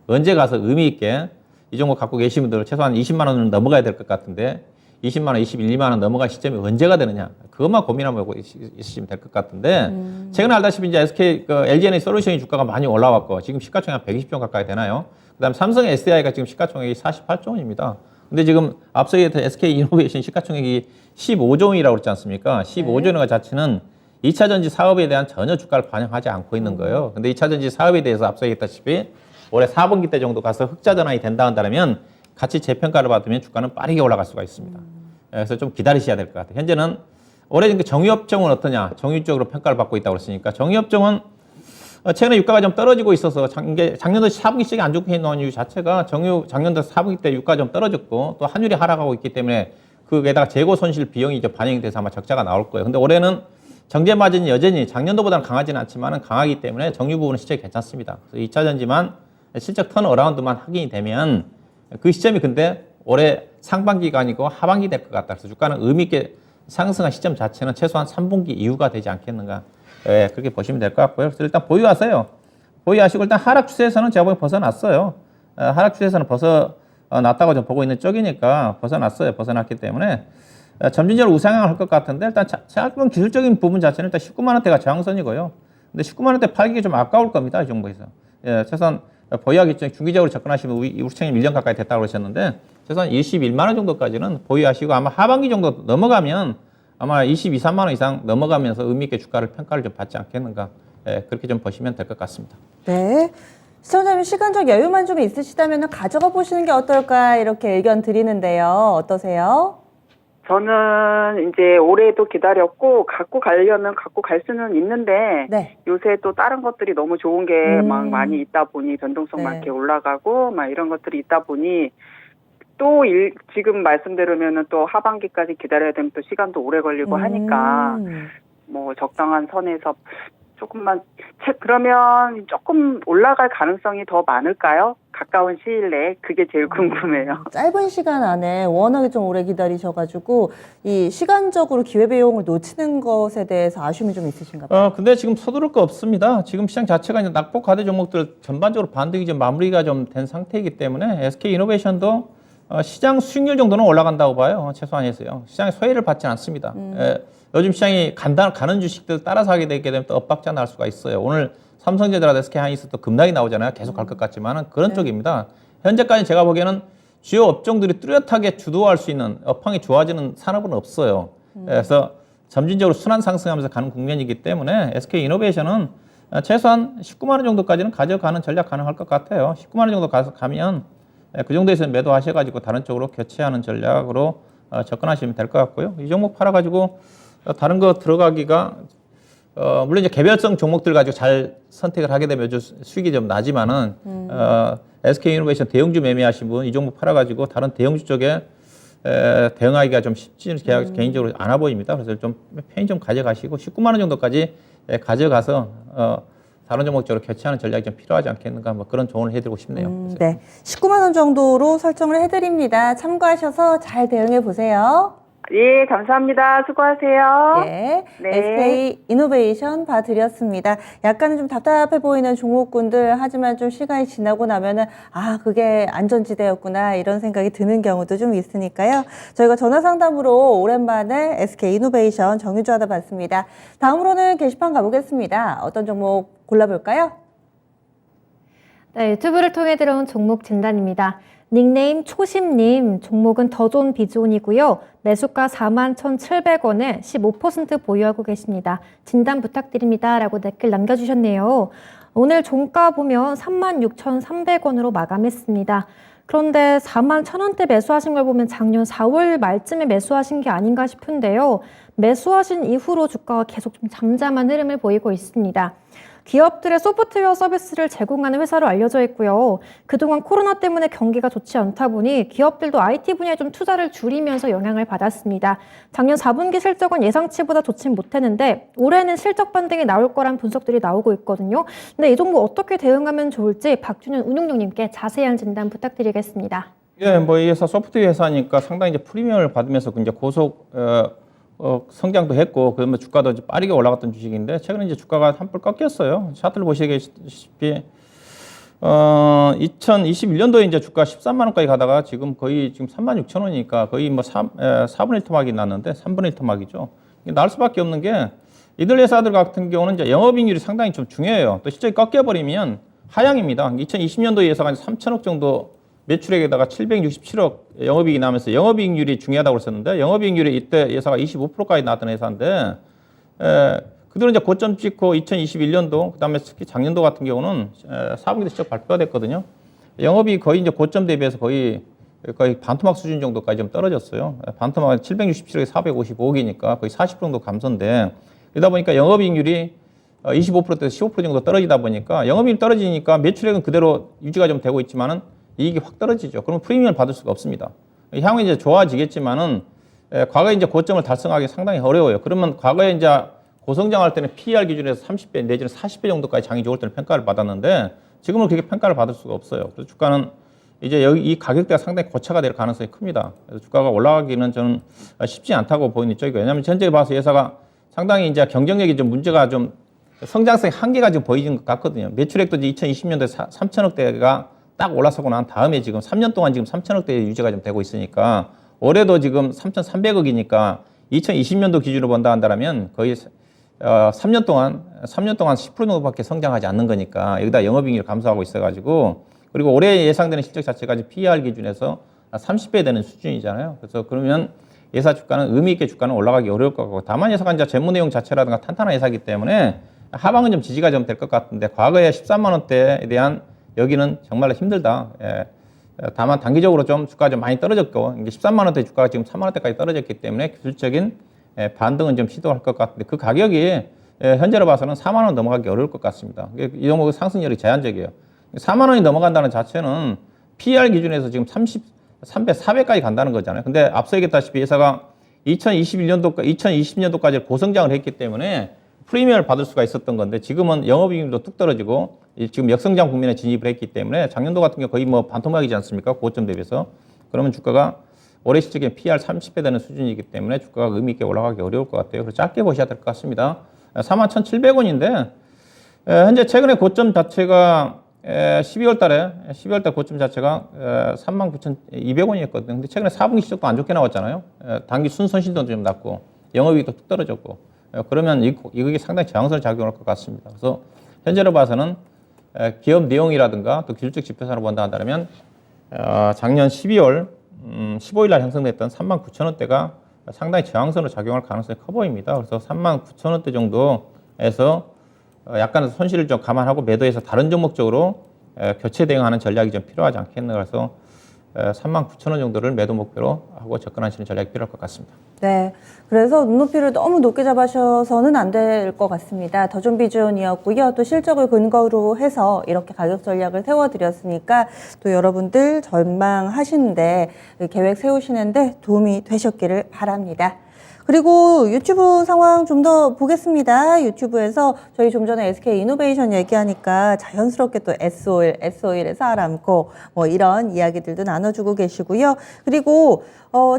언제 가서 의미 있게 이 종목 갖고 계신 분들 최소한 20만 원은 넘어가야 될 것 같은데 20만 원, 21만 원 넘어갈 시점이 언제가 되느냐 그것만 고민하고 있으시면 될 것 같은데 최근에 알다시피 이제 LG에너지 솔루션이 주가가 많이 올라왔고 지금 시가총액 한 120조 가까이 되나요? 그다음 삼성 SDI가 지금 시가총액이 48조 원입니다. 근데 지금 앞서 얘기했던 SK이노베이션 시가총액이 15조 원이라고 그랬지 않습니까? 15조 원 자체는 2차 전지 사업에 대한 전혀 주가를 반영하지 않고 있는 거예요. 근데 2차 전지 사업에 대해서 앞서 얘기했다시피 올해 4분기 때 정도 가서 흑자 전환이 된다 한다면 가치 재평가를 받으면 주가는 빠르게 올라갈 수가 있습니다. 그래서 좀 기다리셔야 될 것 같아요. 현재는 올해 정유업종은 어떠냐? 정유 쪽으로 평가를 받고 있다고 그랬으니까 정유업종은 최근에 유가가 좀 떨어지고 있어서 작년도 4분기 시작이 안 좋게 해놓은 이유 자체가 작년도 4분기 때 유가가 좀 떨어졌고 또 환율이 하락하고 있기 때문에 그게다가 재고 손실 비용이 이제 반영이 돼서 아마 적자가 나올 거예요. 근데 올해는 정제 마진이 여전히 작년도보다는 강하지는 않지만 강하기 때문에 정유 부분은 실적이 괜찮습니다. 그래서 2차 전지만 실적 턴어라운드만 확인이 되면 그 시점이 근데 올해 상반기가 아니고 하반기 될 것 같다. 그래서 주가는 의미 있게 상승한 시점 자체는 최소한 3분기 이후가 되지 않겠는가. 예, 그렇게 보시면 될 것 같고요. 그래서 일단 보유하세요. 보유하시고 일단 하락 추세에서는 제가 보기엔 벗어났어요. 하락 추세에서는 벗어났다고 좀 보고 있는 쪽이니까 벗어났어요. 벗어났기 때문에 점진적으로 우상향을 할 것 같은데 일단 짧은 기술적인 부분 자체는 일단 19만 원대가 저항선이고요. 근데 19만 원대 팔기 좀 아까울 겁니다. 이 정도에서. 예, 최소한 보유하기 전에 중기적으로 접근하시면 우리 청님 1년 가까이 됐다고 그러셨는데 최소한 21만 원 정도까지는 보유하시고 아마 하반기 정도 넘어가면 아마 22, 3만 원 이상 넘어가면서 의미 있게 주가를 평가를 좀 받지 않겠는가. 예, 그렇게 좀 보시면 될 것 같습니다. 네. 시청자님 시간적 여유만 좀 있으시다면 가져가 보시는 게 어떨까 이렇게 의견 드리는데요. 어떠세요? 저는 이제 올해도 기다렸고 갖고 가려면 갖고 갈 수는 있는데 네. 요새 또 다른 것들이 너무 좋은 게 막 많이 있다 보니 변동성 네. 많게 올라가고 막 이런 것들이 있다 보니 또 지금 말씀대로면은 또 하반기까지 기다려야 되면 또 시간도 오래 걸리고 하니까 뭐 적당한 선에서 조금만 그러면 조금 올라갈 가능성이 더 많을까요? 가까운 시일 내에 그게 제일 궁금해요. 짧은 시간 안에 워낙에 좀 오래 기다리셔가지고 이 시간적으로 기회비용을 놓치는 것에 대해서 아쉬움이 좀 있으신가 봐요. 근데 지금 서두를 거 없습니다. 지금 시장 자체가 이제 낙폭 과대 종목들 전반적으로 반등이 좀 마무리가 좀 된 상태이기 때문에 SK이노베이션도 시장 수익률 정도는 올라간다고 봐요. 최소한에서요. 시장의 소외를 받지 않습니다. 요즘 시장이 가는 주식들 따라서 하게 되게 되면 또 엇박자 날 수가 있어요. 오늘 삼성전자라도 SK하이닉스 또 급락이 나오잖아요. 계속 갈 것 같지만 그런 네. 쪽입니다. 현재까지 제가 보기에는 주요 업종들이 뚜렷하게 주도할 수 있는 업황이 좋아지는 산업은 없어요. 그래서 점진적으로 순환 상승하면서 가는 국면이기 때문에 SK이노베이션은 최소한 19만 원 정도까지는 가져가는 전략 가능할 것 같아요. 19만 원 정도 가면 그 정도에서 매도하셔가지고 다른 쪽으로 교체하는 전략으로 접근하시면 될 것 같고요. 이 종목 팔아가지고 다른 거 들어가기가 물론 이제 개별성 종목들 가지고 잘 선택을 하게 되면 수익이 좀 나지만은 SK이노베이션 대형주 매매하신 분 이 종목 팔아가지고 다른 대형주 쪽에 대응하기가 좀 쉽지는 개인적으로 않아 보입니다. 그래서 좀 편히 좀 가져가시고 19만 원 정도까지 가져가서 다른 종목 쪽으로 교체하는 전략이 좀 필요하지 않겠는가 뭐 그런 조언을 해드리고 싶네요. 네, 19만 원 정도로 설정을 해드립니다. 참고하셔서 잘 대응해 보세요. 예, 감사합니다. 수고하세요. 예, 네. SK 이노베이션 봐드렸습니다. 약간은 좀 답답해 보이는 종목군들, 하지만 좀 시간이 지나고 나면은, 아, 그게 안전지대였구나, 이런 생각이 드는 경우도 좀 있으니까요. 저희가 전화 상담으로 오랜만에 SK 이노베이션 정유주하다 봤습니다. 다음으로는 게시판 가보겠습니다. 어떤 종목 골라볼까요? 네, 유튜브를 통해 들어온 종목 진단입니다. 닉네임 초심님, 종목은 더존 비존이고요. 매수가 41,700원에 15% 보유하고 계십니다. 진단 부탁드립니다. 라고 댓글 남겨주셨네요. 오늘 종가 보면 36,300원으로 마감했습니다. 그런데 41,000원대 매수하신 걸 보면 작년 4월 말쯤에 매수하신 게 아닌가 싶은데요. 매수하신 이후로 주가가 계속 좀 잠잠한 흐름을 보이고 있습니다. 기업들의 소프트웨어 서비스를 제공하는 회사로 알려져 있고요. 그동안 코로나 때문에 경기가 좋지 않다 보니 기업들도 IT 분야에 좀 투자를 줄이면서 영향을 받았습니다. 작년 4분기 실적은 예상치보다 좋진 못했는데 올해는 실적 반등이 나올 거란 분석들이 나오고 있거든요. 근데 이 종목 어떻게 대응하면 좋을지 박준현 운용용님께 자세한 진단 부탁드리겠습니다. 예, 뭐 이 회사 소프트웨어 회사니까 상당히 이제 프리미엄을 받으면서 이제 고속 성장도 했고, 그러면 주가도 이제 빠르게 올라갔던 주식인데, 최근에 이제 주가가 한풀 꺾였어요. 차트를 보시다시피, 2021년도에 이제 주가 13만원까지 가다가 지금 거의 지금 36,000원이니까 거의 뭐 4분의 1 토막이 났는데, 3분의 1 토막이죠. 이게 날 수밖에 없는 게, 이들 회사들 같은 경우는 이제 영업이익률이 상당히 좀 중요해요. 또 실적이 꺾여버리면 하향입니다. 2020년도에 예상한 3천억 정도 매출액에다가 767억 영업이익이 나면서 영업이익률이 중요하다고 했었는데, 영업이익률이 이때 예사가 25%까지 나왔던 회사인데, 그들은 이제 고점 찍고 2021년도, 그 다음에 특히 작년도 같은 경우는 4분기 실적 발표가 됐거든요. 영업이 거의 이제 고점 대비해서 거의 반토막 수준 정도까지 좀 떨어졌어요. 반토막은 767억에 455억이니까 거의 40% 정도 감소인데, 그러다 보니까 영업이익률이 25%에서 15% 정도 떨어지다 보니까 영업이익 떨어지니까 매출액은 그대로 유지가 좀 되고 있지만은 이익이 확 떨어지죠. 그러면 프리미엄을 받을 수가 없습니다. 향후 이제 좋아지겠지만은 과거에 이제 고점을 달성하기 상당히 어려워요. 그러면 과거에 이제 고성장할 때는 PER 기준에서 30배 내지는 40배 정도까지 장이 좋을 때는 평가를 받았는데 지금은 그렇게 평가를 받을 수가 없어요. 그래서 주가는 이제 여기 이 가격대가 상당히 고차가 될 가능성이 큽니다. 그래서 주가가 올라가기는 저는 쉽지 않다고 보이는 쪽이고, 왜냐하면 현재 봐서 회사가 상당히 이제 경쟁력이 좀 문제가 좀 성장성의 한계가 지금 보이는 것 같거든요. 매출액도 2020년도에 3천억대가 딱 올라서고 난 다음에 지금 3년 동안 지금 3천억대 유지가 좀 되고 있으니까 올해도 지금 3,300억이니까 2020년도 기준으로 본다 한다면 거의 3년 동안 10% 정도밖에 성장하지 않는 거니까 여기다 영업이익률 감소하고 있어가지고, 그리고 올해 예상되는 실적 자체가 PER 기준에서 30배 되는 수준이잖아요. 그래서 그러면 예사 주가는 의미 있게 주가는 올라가기 어려울 것 같고, 다만 예사가 이제 재무 내용 자체라든가 탄탄한 예사이기 때문에 하방은 좀 지지가 좀 될 것 같은데, 과거에 13만 원대에 대한 여기는 정말로 힘들다. 예. 다만 단기적으로 좀 주가가 좀 많이 떨어졌고, 이게 13만 원대 주가가 지금 3만 원대까지 떨어졌기 때문에 기술적인 반등은 좀 시도할 것 같은데, 그 가격이 현재로 봐서는 4만 원 넘어가기 어려울 것 같습니다. 이 종목의 상승률이 제한적이에요. 4만 원이 넘어간다는 자체는 PER 기준에서 지금 3배, 4배까지 간다는 거잖아요. 근데 앞서 얘기했다시피 회사가 2020년도까지 고성장을 했기 때문에 프리미엄을 받을 수가 있었던 건데, 지금은 영업이익률도 뚝 떨어지고 지금 역성장 국면에 진입을 했기 때문에 작년도 같은 경우 거의 뭐 반토막이지 않습니까? 고점 대비해서. 그러면 주가가 올해 실적에 PER 30배 되는 수준이기 때문에 주가가 의미 있게 올라가기 어려울 것 같아요. 그래서 짧게 보셔야 될 것 같습니다. 41,700원인데 현재 최근에 고점 자체가 12월 달 고점 자체가 39,200원이었거든요. 근데 최근에 4분기 실적도 안 좋게 나왔잖아요. 단기 순손실도 좀 낮고 영업이익도 뚝 떨어졌고, 그러면 이게 상당히 저항선을 작용할 것 같습니다. 그래서 현재로 봐서는 기업 내용이라든가 또 기술적 지표상으로 본다 한다면 작년 12월 15일 날 형성됐던 39,000원대가 상당히 저항선으로 작용할 가능성이 커 보입니다. 그래서 39,000원대 정도에서 약간의 손실을 좀 감안하고 매도해서 다른 종목 쪽으로 교체 대응하는 전략이 좀 필요하지 않겠나. 그래서 39,000원 정도를 매도 목표로 하고 접근하시는 전략이 필요할 것 같습니다. 네. 그래서 눈높이를 너무 높게 잡으셔서는 안 될 것 같습니다. 더존 비전이었고요. 또 실적을 근거로 해서 이렇게 가격 전략을 세워드렸으니까 또 여러분들 전망하시는데, 계획 세우시는데 도움이 되셨기를 바랍니다. 그리고 유튜브 상황 좀 더 보겠습니다. 유튜브에서 저희 좀 전에 SK 이노베이션 얘기하니까 자연스럽게 또 S오일에 살 않고 뭐 이런 이야기들도 나눠주고 계시고요. 그리고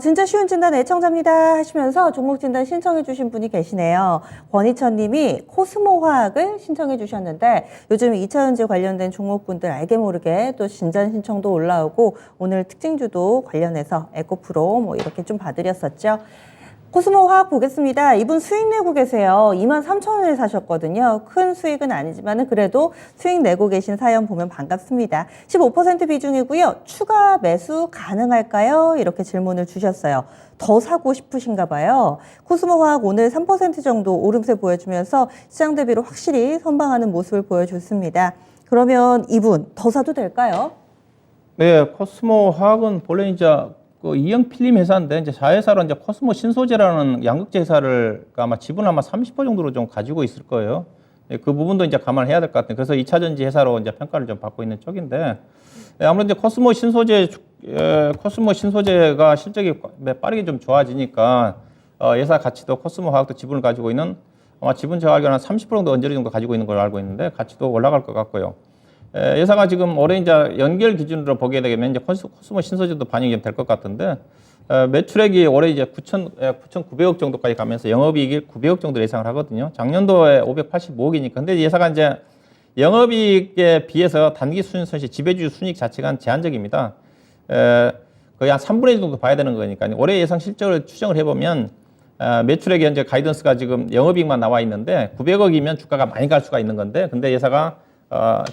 진짜 쉬운 진단 애청자입니다 하시면서 종목 진단 신청해 주신 분이 계시네요. 권희천 님이 코스모화학을 신청해 주셨는데 요즘 2차전지 관련된 종목분들 알게 모르게 또 진단 신청도 올라오고 오늘 특징주도 관련해서 에코프로 뭐 이렇게 좀 봐드렸었죠. 코스모 화학 보겠습니다. 이분 수익 내고 계세요. 23,000원에 사셨거든요. 큰 수익은 아니지만 그래도 수익 내고 계신 사연 보면 반갑습니다. 15% 비중이고요. 추가 매수 가능할까요? 이렇게 질문을 주셨어요. 더 사고 싶으신가 봐요. 코스모 화학 오늘 3% 정도 오름세 보여주면서 시장 대비로 확실히 선방하는 모습을 보여줬습니다. 그러면 이분 더 사도 될까요? 네, 코스모 화학은 본래 이제 그 이영 필름 회사인데 이제 자회사로 이제 코스모 신소재라는 양극재 회사를 아마 지분 아마 30% 정도로 좀 가지고 있을 거예요. 네, 그 부분도 이제 감안해야 될 것 같아요. 그래서 2차 전지 회사로 이제 평가를 좀 받고 있는 쪽인데 아무래도 이제 코스모 신소재가 실적이 빠르게 좀 좋아지니까 회사 가치도 코스모 화학도 지분을 가지고 있는 아마 지분 제가 알기로는 한 30% 정도 언저리 정도 가지고 있는 걸로 알고 있는데 가치도 올라갈 것 같고요. 회사가 지금 올해 이제 연결 기준으로 보게 되면 이제 코스모 신소재도 반영이 좀 될 것 같은데 매출액이 올해 이제 9,900억 정도까지 가면서 영업이익이 900억 정도 예상을 하거든요. 작년도에 585억이니까. 근데 회사가 이제 영업이익에 비해서 단기 순이익, 지배주 순이익 자체가 제한적입니다. 거의 한 3분의 1 정도 봐야 되는 거니까 올해 예상 실적을 추정을 해보면 매출액 현재 가이던스가 지금 영업이익만 나와 있는데 900억이면 주가가 많이 갈 수가 있는 건데 근데 회사가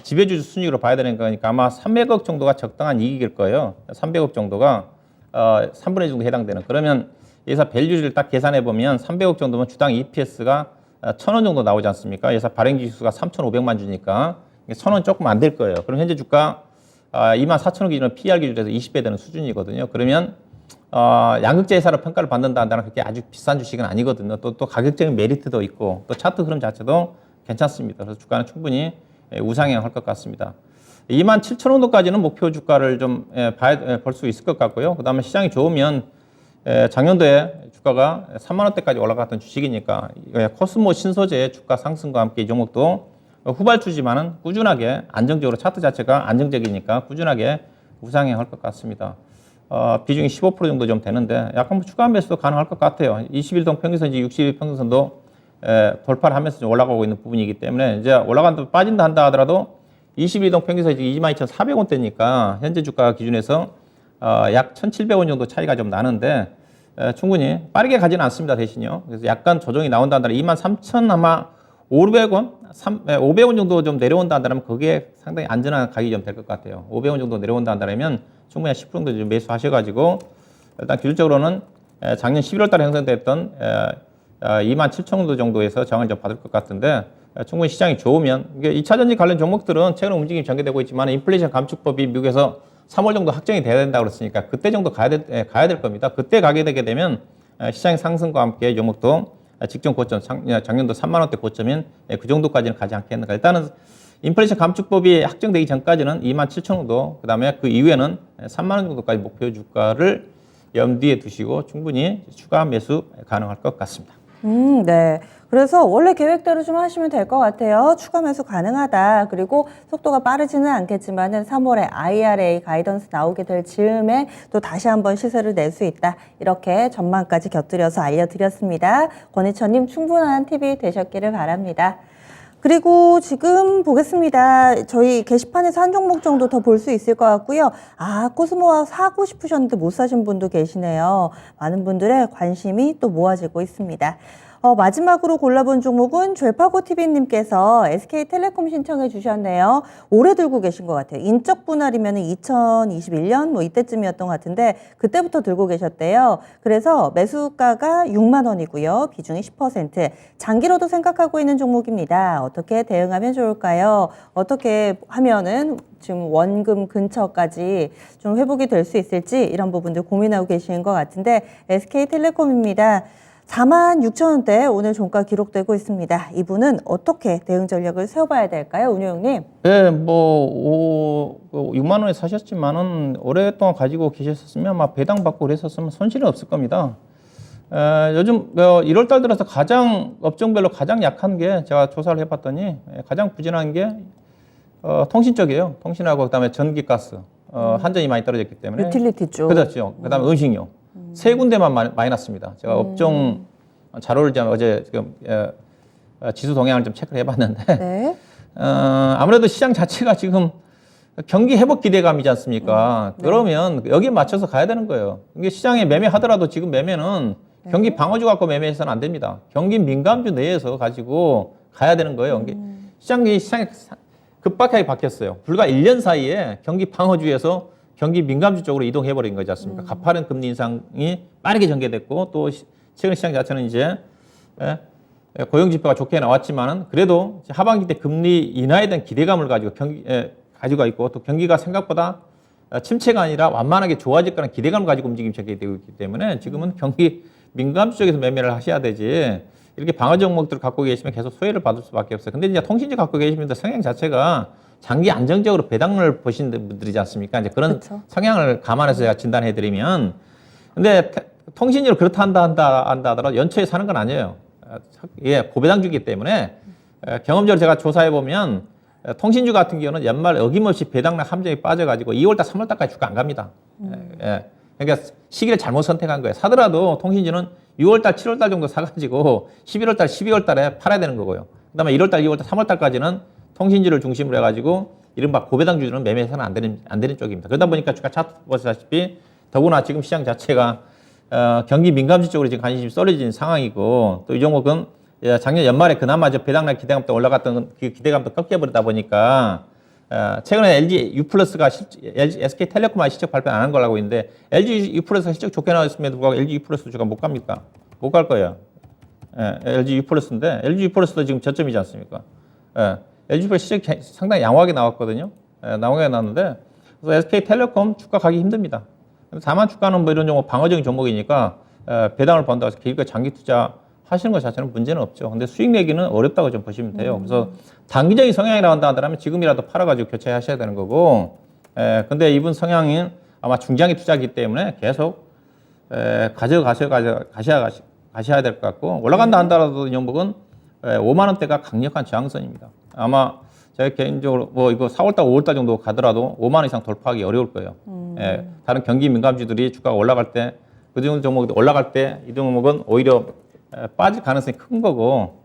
지배주 순이익으로 봐야 되는 거니까 아마 300억 정도가 적당한 이익일 거예요. 300억 정도가 3분의 1 정도 해당되는. 그러면 회사 밸류를 딱 계산해 보면 300억 정도면 주당 EPS가 1,000원 정도 나오지 않습니까? 회사 발행지수가 3,500만 주니까 1,000원 조금 안 될 거예요. 그럼 현재 주가 24,000원 기준으로 PER 기준에서 20배 되는 수준이거든요. 그러면 양극재 회사로 평가를 받는다는 그렇게 아주 비싼 주식은 아니거든요. 또 가격적인 메리트도 있고 또 차트 흐름 자체도 괜찮습니다. 그래서 주가는 충분히 우상향할 것 같습니다. 27,000원 정도까지는 목표 주가를 좀 볼 수 있을 것 같고요. 그 다음에 시장이 좋으면 작년도에 주가가 3만 원대까지 올라갔던 주식이니까 코스모 신소재의 주가 상승과 함께 이 종목도 후발주지만은 꾸준하게 안정적으로 차트 자체가 안정적이니까 꾸준하게 우상향할 것 같습니다. 비중이 15% 정도 좀 되는데 약간 추가 매수도 가능할 것 같아요. 21동 평균선지 60일 평균선도 돌파를 하면서 좀 올라가고 있는 부분이기 때문에 이제 올라간다 빠진다 한다 하더라도 22동 평균선이 22,400원대니까 현재 주가 기준에서 약 1,700원 정도 차이가 좀 나는데 충분히 빠르게 가지는 않습니다. 대신요. 그래서 약간 조정이 나온다 한다면 23,000 아마 500원, 500원 정도 좀 내려온다 한다면 그게 상당히 안전한 가격이 좀 될 것 같아요. 500원 정도 내려온다 한다면 충분히 10% 정도 좀 매수하셔가지고 일단 기술적으로는 작년 11월 달에 형성됐던 27,000원 정도에서 저항을 좀 받을 것 같은데 충분히 시장이 좋으면 이게 2차 전지 관련 종목들은 최근 움직임이 전개되고 있지만 인플레이션 감축법이 미국에서 3월 정도 확정이 돼야 된다고 그랬으니까 그때 정도 가야 될 겁니다. 그때 가게 되게 되면 시장의 상승과 함께 종목도 직전 고점, 작년도 3만 원대 고점인 그 정도까지는 가지 않겠는가. 일단은 인플레이션 감축법이 확정되기 전까지는 27,000원 정도, 그 다음에 그 이후에는 3만 원 정도까지 목표 주가를 염두에 두시고 충분히 추가 매수 가능할 것 같습니다. 네. 그래서 원래 계획대로 좀 하시면 될 것 같아요. 추가 매수 가능하다. 그리고 속도가 빠르지는 않겠지만은 3월에 IRA 가이던스 나오게 될 즈음에 또 다시 한번 시세를 낼 수 있다. 이렇게 전망까지 곁들여서 알려드렸습니다. 권희천님 충분한 팁이 되셨기를 바랍니다. 그리고 지금 보겠습니다. 저희 게시판에서 한 종목 정도 더 볼 수 있을 것 같고요. 코스모화 사고 싶으셨는데 못 사신 분도 계시네요. 많은 분들의 관심이 또 모아지고 있습니다. 마지막으로 골라본 종목은 죄파고TV님께서 SK텔레콤 신청해 주셨네요. 오래 들고 계신 것 같아요. 인적 분할이면 2021년 뭐 이때쯤이었던 것 같은데 그때부터 들고 계셨대요. 그래서 매수가가 6만 원이고요. 비중이 10%. 장기로도 생각하고 있는 종목입니다. 어떻게 대응하면 좋을까요? 어떻게 하면은 지금 원금 근처까지 좀 회복이 될 수 있을지 이런 부분들 고민하고 계시는 것 같은데 SK텔레콤입니다. 46,000원대 오늘 종가 기록되고 있습니다. 이분은 어떻게 대응 전략을 세워봐야 될까요, 운용님? 네, 6만 원에 사셨지만은 오랫동안 가지고 계셨으면 아마 배당 받고 그랬었으면 손실은 없을 겁니다. 요즘 1월 달 들어서 가장 업종별로 가장 약한 게 제가 조사를 해봤더니 가장 부진한 게 통신 쪽이에요. 통신하고 그다음에 전기, 가스, 한전이 많이 떨어졌기 때문에. 유틸리티 쪽. 그렇죠. 그다음에 음식료 세 군데만 많이 났습니다. 제가 업종 자료를 좀 어제 지금 지수 동향을 좀 체크를 해봤는데 네. 아무래도 시장 자체가 지금 경기 회복 기대감이지 않습니까? 네. 그러면 여기에 맞춰서 가야 되는 거예요. 이게 시장에 매매하더라도 지금 매매는 경기 방어주 갖고 매매해서는 안 됩니다. 경기 민감주 내에서 가지고 가야 되는 거예요. 시장이 급박하게 바뀌었어요. 불과 1년 사이에 경기 방어주에서 경기 민감주 쪽으로 이동해버린 거지 않습니까? 가파른 금리 인상이 빠르게 전개됐고 또 최근 시장 자체는 이제 고용 지표가 좋게 나왔지만은 그래도 하반기 때 금리 인하에 대한 기대감을 가지고 가지고 있고 또 경기가 생각보다 침체가 아니라 완만하게 좋아질 거라는 기대감을 가지고 움직임이 전개되고 있기 때문에 지금은 경기 민감주 쪽에서 매매를 하셔야 되지 이렇게 방어 종목들을 갖고 계시면 계속 소외를 받을 수밖에 없어요. 근데 이제 통신주 갖고 계시면 성향 자체가 장기 안정적으로 배당을 보시는 분들이지 않습니까? 이제 그런 그쵸. 성향을 감안해서 제가 진단해 드리면 근데 통신주를 그렇다 한다 하더라도 연초에 사는 건 아니에요. 예, 고배당주기 때문에 경험적으로 제가 조사해 보면 통신주 같은 경우는 연말 어김없이 배당락 함정이 빠져가지고 2월달, 3월달까지 주가 안 갑니다. 예, 그러니까 시기를 잘못 선택한 거예요. 사더라도 통신주는 6월달, 7월달 정도 사가지고 11월달, 12월달에 팔아야 되는 거고요. 그다음에 1월달, 2월달, 3월달까지는 통신주를 중심으로 해가지고 이른바 고배당주는 매매해서는 안 되는 쪽입니다. 그러다 보니까 주가 차트 보시다시피 더구나 지금 시장 자체가 경기 민감주 쪽으로 지금 관심이 쏠려진 상황이고 또 이 종목은 작년 연말에 그나마 배당락 기대감도 올라갔던 그 기대감도 꺾여버리다 보니까 최근에 LG U+가 SK텔레콤만 실적 발표 안 한 걸로 알고 있는데 LG U+가 실적 좋게 나왔음에도 불구하고 LG U+ 주가 못 갑니까? 못 갈 거예요. LG U+인데 LG U+도 지금 저점이지 않습니까? LG U+ 실적 상당히 양호하게 나왔거든요. 양호하게 나왔는데 그래서 SK텔레콤 주가 가기 힘듭니다. 다만 주가는 뭐 이런 종목 방어적인 종목이니까 배당을 번다고 해서 길게 장기 투자 하시는 것 자체는 문제는 없죠. 근데 수익 내기는 어렵다고 좀 보시면 돼요. 그래서 단기적인 성향이 나온다 하더라면 지금이라도 팔아가지고 교체하셔야 되는 거고, 근데 이분 성향은 아마 중장기 투자이기 때문에 계속 가셔야 될 것 같고, 올라간다 한다라도 이 종목은 5만 원대가 강력한 저항선입니다. 아마 제가 개인적으로 뭐 이거 4월달, 5월달 정도 가더라도 5만 원 이상 돌파하기 어려울 거예요. 다른 경기 민감주들이 주가가 올라갈 때, 그 종목이 올라갈 때 이 종목은 오히려 빠질 가능성이 큰 거고,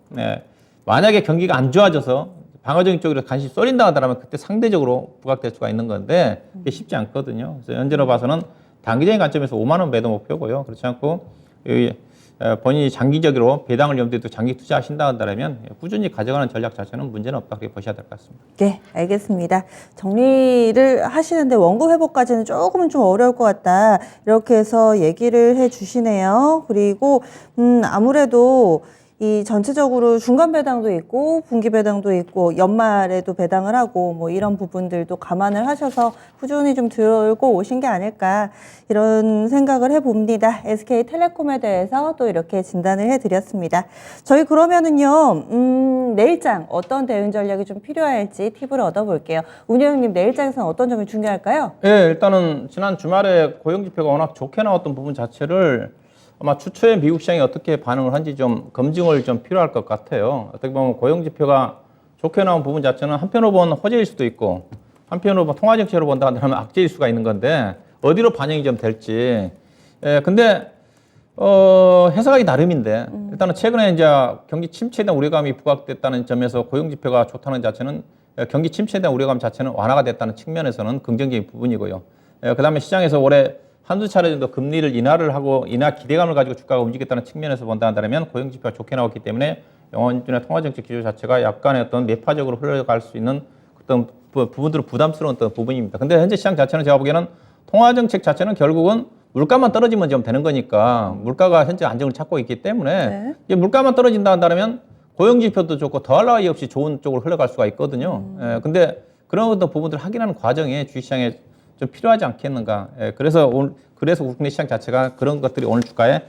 만약에 경기가 안 좋아져서 방어적인 쪽으로 관심이 쏠린다 하더라면 그때 상대적으로 부각될 수가 있는 건데 그게 쉽지 않거든요. 그래서 현재로 봐서는 단기적인 관점에서 5만 원 매도 목표고요. 그렇지 않고 본인이 장기적으로 배당을 염두에 두고 장기 투자하신다 한다면 꾸준히 가져가는 전략 자체는 문제는 없다 그렇게 보셔야 될 것 같습니다. 네, 알겠습니다. 정리를 하시는데 원고 회복까지는 조금은 좀 어려울 것 같다. 이렇게 해서 얘기를 해 주시네요. 그리고 아무래도 이 전체적으로 중간 배당도 있고 분기 배당도 있고 연말에도 배당을 하고 뭐 이런 부분들도 감안을 하셔서 꾸준히 좀 들고 오신 게 아닐까 이런 생각을 해봅니다. SK텔레콤에 대해서 또 이렇게 진단을 해드렸습니다. 저희 그러면은요 내일장 어떤 대응 전략이 좀 필요할지 팁을 얻어볼게요. 운영님 내일장에서는 어떤 점이 중요할까요? 네, 일단은 지난 주말에 고용 지표가 워낙 좋게 나왔던 부분 자체를 아마 추초에 미국 시장이 어떻게 반응을 한지 좀 검증을 좀 필요할 것 같아요. 어떻게 보면 고용 지표가 좋게 나온 부분 자체는 한편으로 보면 호재일 수도 있고 한편으로 보면 통화 정책으로 본다 하면 악재일 수가 있는 건데 어디로 반영이 좀 될지. 근데 해석하기 나름인데 일단은 최근에 이제 경기 침체에 대한 우려감이 부각됐다는 점에서 고용 지표가 좋다는 자체는 경기 침체에 대한 우려감 자체는 완화가 됐다는 측면에서는 긍정적인 부분이고요. 그다음에 시장에서 올해 한두 차례 정도 금리를 인하를 하고 인하 기대감을 가지고 주가가 움직였다는 측면에서 본다 한다면 고용 지표가 좋게 나왔기 때문에 영원준의 통화정책 기조 자체가 약간의 어떤 매파적으로 흘러갈 수 있는 어떤 부분들은 부담스러운 어떤 부분입니다. 근데 현재 시장 자체는 제가 보기에는 통화정책 자체는 결국은 물가만 떨어지면 좀 되는 거니까 물가가 현재 안정을 찾고 있기 때문에 이제 물가만 떨어진다 한다면 고용 지표도 좋고 더할 나위 없이 좋은 쪽으로 흘러갈 수가 있거든요. 근데 그런 어떤 부분들을 확인하는 과정에 주식시장에 좀 필요하지 않겠는가. 그래서 국내 시장 자체가 그런 것들이 오늘 주가에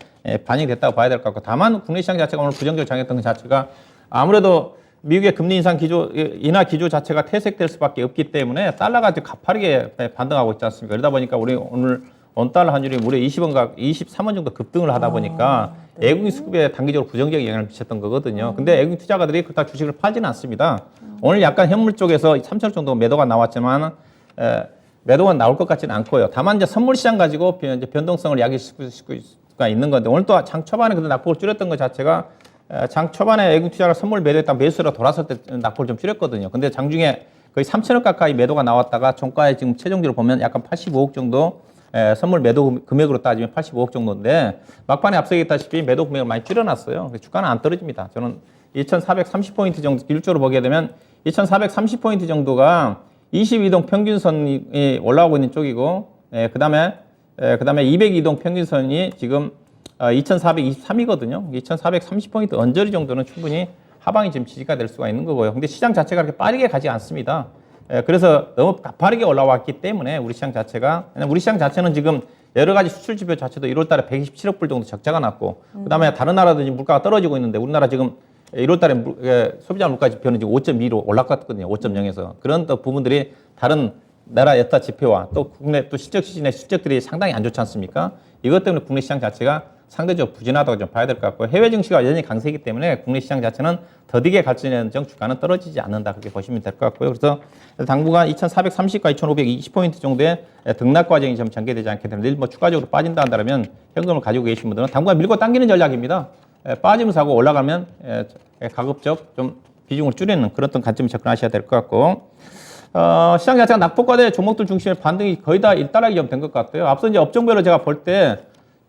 반영이 됐다고 봐야 될 것 같고, 다만 국내 시장 자체가 오늘 부정적으로 장했던 것 자체가 아무래도 미국의 금리 인하 기조 자체가 퇴색될 수밖에 없기 때문에 달러가 가파르게 반등하고 있지 않습니까? 그러다 보니까 우리 오늘 원달러 환율이 무려 23원 정도 급등을 하다 보니까 외국인 수급에 단기적으로 부정적인 영향을 미쳤던 거거든요. 근데 외국인 투자가들이 그렇다고 주식을 팔지는 않습니다. 오늘 약간 현물 쪽에서 3천억 정도 매도가 나왔지만 매도가 나올 것 같지는 않고요. 다만 이제 선물 시장 가지고 이제 변동성을 야기시킬 수가 있는 건데 오늘 또 장 초반에 그 낙폭을 줄였던 것 자체가 장 초반에 외국인 투자가 선물 매도했다 매수로 돌아설 때 낙폭을 좀 줄였거든요. 근데 장중에 거의 3천억 가까이 매도가 나왔다가 종가에 지금 최종적으로 보면 약간 85억 정도 선물 매도 금액으로 따지면 85억 정도인데 막판에 앞서 얘기했다시피 매도 금액을 많이 줄여놨어요. 주가는 안 떨어집니다. 저는 2,430포인트 정도 일조로 보게 되면 2,430포인트 정도가 22동 평균선이 올라오고 있는 쪽이고 그다음에 202동 평균선이 지금 2,423이거든요. 2,430포인트 언저리 정도는 충분히 하방이 지금 지지가 될 수가 있는 거고요. 근데 시장 자체가 그렇게 빠르게 가지 않습니다. 그래서 너무 가파르게 올라왔기 때문에 우리 시장 자체는 지금 여러 가지 수출 지표 자체도 1월 달에 127억 불 정도 적자가 났고 그다음에 다른 나라도 물가가 떨어지고 있는데 우리나라 지금 1월 달에 소비자 물가 지표는 지금 5.2로 올라갔거든요. 5.0에서. 그런 또 부분들이 다른 나라 여타 지표와 또 국내 또 실적 시즌의 실적들이 상당히 안 좋지 않습니까? 이것 때문에 국내 시장 자체가 상대적으로 부진하다고 좀 봐야 될 것 같고 해외 증시가 여전히 강세이기 때문에 국내 시장 자체는 더디게 갈지는 주가는 떨어지지 않는다 그렇게 보시면 될 것 같고요. 그래서 당분간 2,430과 2,520포인트 정도의 등락 과정이 좀 전개되지 않게 되면 내일 뭐 추가적으로 빠진다 한다면 현금을 가지고 계신 분들은 당분간 밀고 당기는 전략입니다. 빠지면서 하고 올라가면 가급적 좀 비중을 줄이는 그런 어떤 관점에 접근하셔야 될 것 같고 시장 자체가 낙폭과대 종목들 중심의 반등이 거의 다 일단락이 좀 된 것 같아요. 앞서 이제 업종별로 제가 볼 때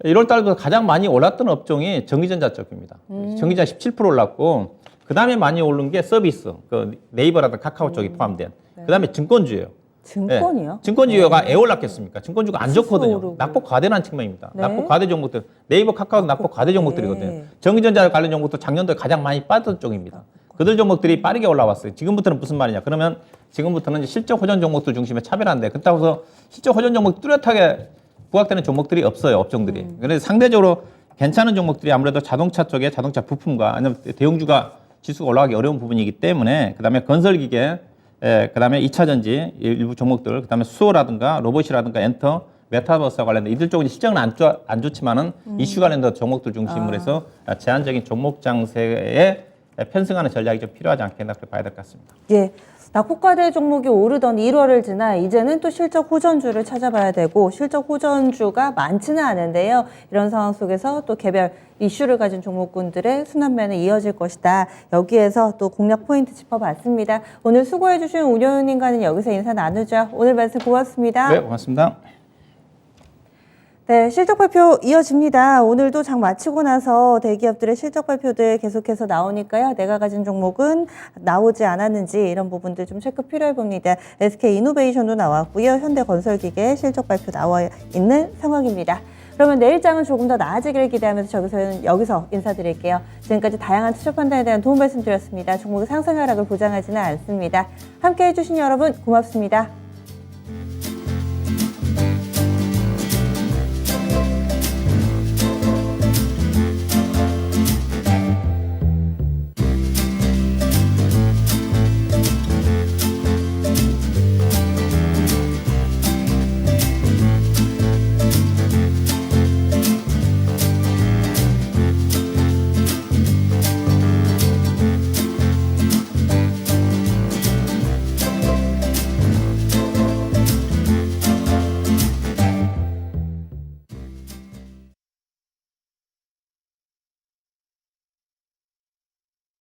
1월 달부터 가장 많이 올랐던 업종이 전기전자 쪽입니다. 전기전자 17% 올랐고 그 다음에 많이 오른 게 서비스, 그 네이버라든가 카카오 쪽이 포함된. 그 다음에 증권주예요. 증권이요? 증권주가 애 올랐겠습니까? 증권주가 안 좋거든요. 오르고. 낙폭 과대라는 측면입니다. 네. 낙폭 과대 종목들, 네이버, 카카오도 낙폭 과대 종목들이거든요. 전기전자 관련 종목도 작년도에 가장 많이 빠졌던 쪽입니다. 그들 종목들이 빠르게 올라왔어요. 지금부터는 무슨 말이냐? 그러면 지금부터는 이제 실적 호전 종목들 중심에 차별한데 그렇다고 해서 실적 호전 종목 뚜렷하게 부각되는 종목들이 없어요. 업종들이. 그래서 상대적으로 괜찮은 종목들이 아무래도 자동차 쪽에 자동차 부품과 아니면 대형주가 지수가 올라가기 어려운 부분이기 때문에 그다음에 건설기계, 그다음에 2차전지 일부 종목들, 그다음에 수소라든가 로봇이라든가 엔터, 메타버스와 관련된 이들 쪽은 실적은 안 좋지만은 이슈 관련된 종목들 중심으로 해서 제한적인 종목 장세에 편승하는 전략이 좀 필요하지 않겠나 그렇게 봐야 될 것 같습니다. 예. 낙폭과대 종목이 오르던 1월을 지나 이제는 또 실적 호전주를 찾아봐야 되고 실적 호전주가 많지는 않은데요. 이런 상황 속에서 또 개별 이슈를 가진 종목군들의 순환매는 이어질 것이다. 여기에서 또 공략 포인트 짚어봤습니다. 오늘 수고해 주신 운영님과는 여기서 인사 나누죠. 오늘 말씀 고맙습니다. 네, 고맙습니다. 네, 실적 발표 이어집니다. 오늘도 장 마치고 나서 대기업들의 실적 발표들 계속해서 나오니까요. 내가 가진 종목은 나오지 않았는지 이런 부분들 좀 체크 필요해 봅니다. SK이노베이션도 나왔고요. 현대건설기계 실적 발표 나와 있는 상황입니다. 그러면 내일장은 조금 더 나아지기를 기대하면서 여기서 인사드릴게요. 지금까지 다양한 투자 판단에 대한 도움 말씀드렸습니다. 종목의 상승 하락을 보장하지는 않습니다. 함께해 주신 여러분 고맙습니다.